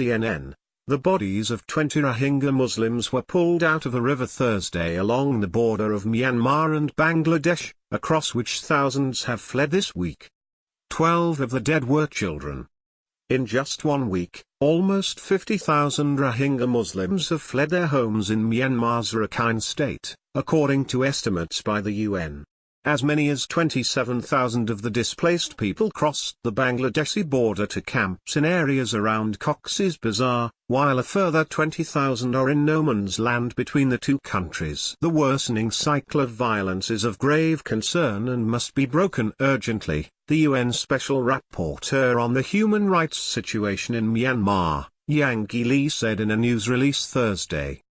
CNN. The bodies of 20 Rohingya Muslims were pulled out of a river Thursday along the border of Myanmar and Bangladesh, across which thousands have fled this week. 12 of the dead were children. In just 1 week, almost 50,000 Rohingya Muslims have fled their homes in Myanmar's Rakhine state, according to estimates by the UN. As many as 27,000 of the displaced people crossed the Bangladeshi border to camps in areas around Cox's Bazar, while a further 20,000 are in no man's land between the two countries. The worsening cycle of violence is of grave concern and must be broken urgently, the UN Special Rapporteur on the human rights situation in Myanmar, Yang Lee said in a news release Thursday.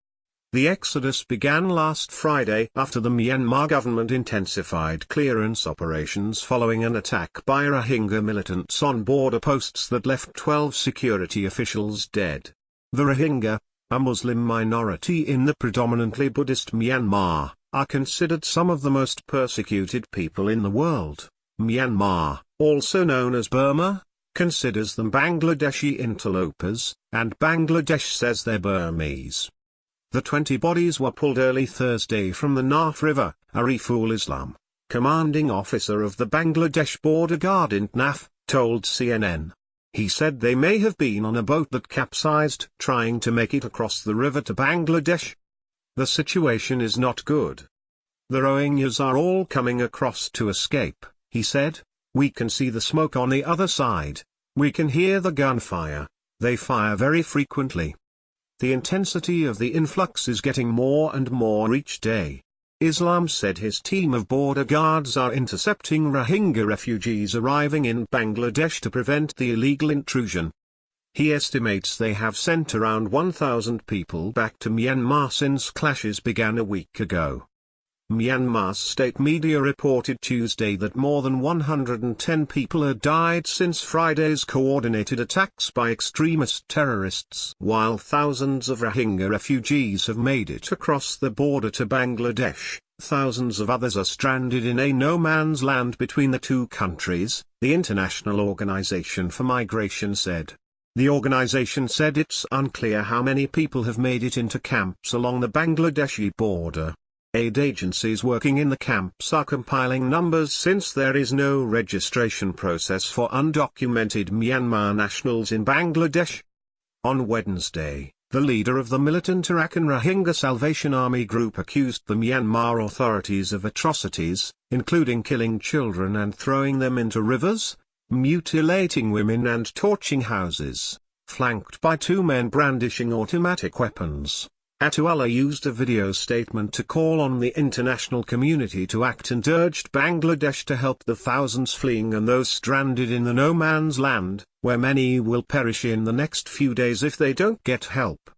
The exodus began last Friday after the Myanmar government intensified clearance operations following an attack by Rohingya militants on border posts that left 12 security officials dead. The Rohingya, a Muslim minority in the predominantly Buddhist Myanmar, are considered some of the most persecuted people in the world. Myanmar, also known as Burma, considers them Bangladeshi interlopers, and Bangladesh says they're Burmese. The 20 bodies were pulled early Thursday from the Naf River, Ariful Islam, commanding officer of the Bangladesh border guard in Naf, told CNN. He said they may have been on a boat that capsized trying to make it across the river to Bangladesh. The situation is not good. The Rohingyas are all coming across to escape, he said. We can see the smoke on the other side. We can hear the gunfire. They fire very frequently. The intensity of the influx is getting more and more each day. Islam said his team of border guards are intercepting Rohingya refugees arriving in Bangladesh to prevent the illegal intrusion. He estimates they have sent around 1,000 people back to Myanmar since clashes began a week ago. Myanmar's state media reported Tuesday that more than 110 people had died since Friday's coordinated attacks by extremist terrorists, while thousands of Rohingya refugees have made it across the border to Bangladesh. Thousands of others are stranded in a no-man's land between the two countries, the International Organization for Migration said. The organization said it's unclear how many people have made it into camps along the Bangladeshi border. Aid agencies working in the camps are compiling numbers since there is no registration process for undocumented Myanmar nationals in Bangladesh. On Wednesday, the leader of the militant Arakan Rohingya Salvation Army group accused the Myanmar authorities of atrocities, including killing children and throwing them into rivers, mutilating women and torching houses, flanked by 2 men brandishing automatic weapons. Atullah used a video statement to call on the international community to act and urged Bangladesh to help the thousands fleeing and those stranded in the no-man's land, where many will perish in the next few days if they don't get help.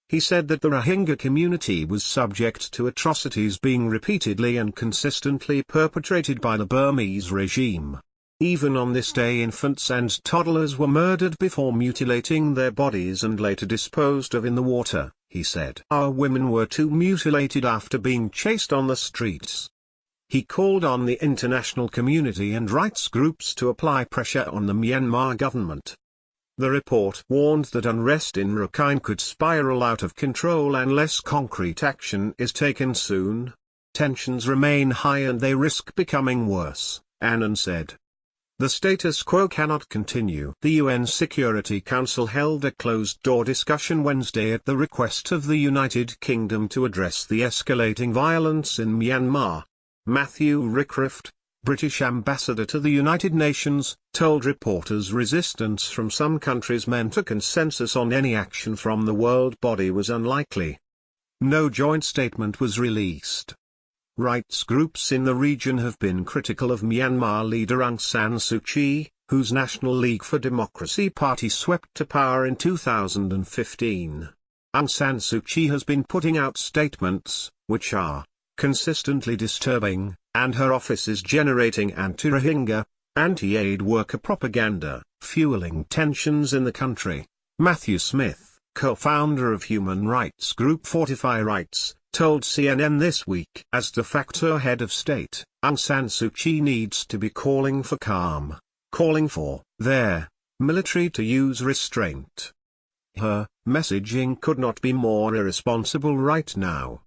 He said that the Rohingya community was subject to atrocities being repeatedly and consistently perpetrated by the Burmese regime. Even on this day infants and toddlers were murdered before mutilating their bodies and later disposed of in the water, he said. Our women were too mutilated after being chased on the streets. He called on the international community and rights groups to apply pressure on the Myanmar government. The report warned that unrest in Rakhine could spiral out of control unless concrete action is taken soon. Tensions remain high and they risk becoming worse, Annan said. The status quo cannot continue. The UN Security Council held a closed-door discussion Wednesday at the request of the United Kingdom to address the escalating violence in Myanmar. Matthew Rycroft, British ambassador to the United Nations, told reporters resistance from some countries meant a consensus on any action from the world body was unlikely. No joint statement was released. Rights groups in the region have been critical of Myanmar leader Aung San Suu Kyi, whose National League for Democracy party swept to power in 2015. Aung San Suu Kyi has been putting out statements, which are consistently disturbing, and her office is generating anti-Rohingya, anti-aid worker propaganda, fueling tensions in the country. Matthew Smith, co-founder of human rights group Fortify Rights, told CNN this week. As de facto head of state, Aung San Suu Kyi needs to be calling for calm, calling for their military to use restraint. Her messaging could not be more irresponsible right now.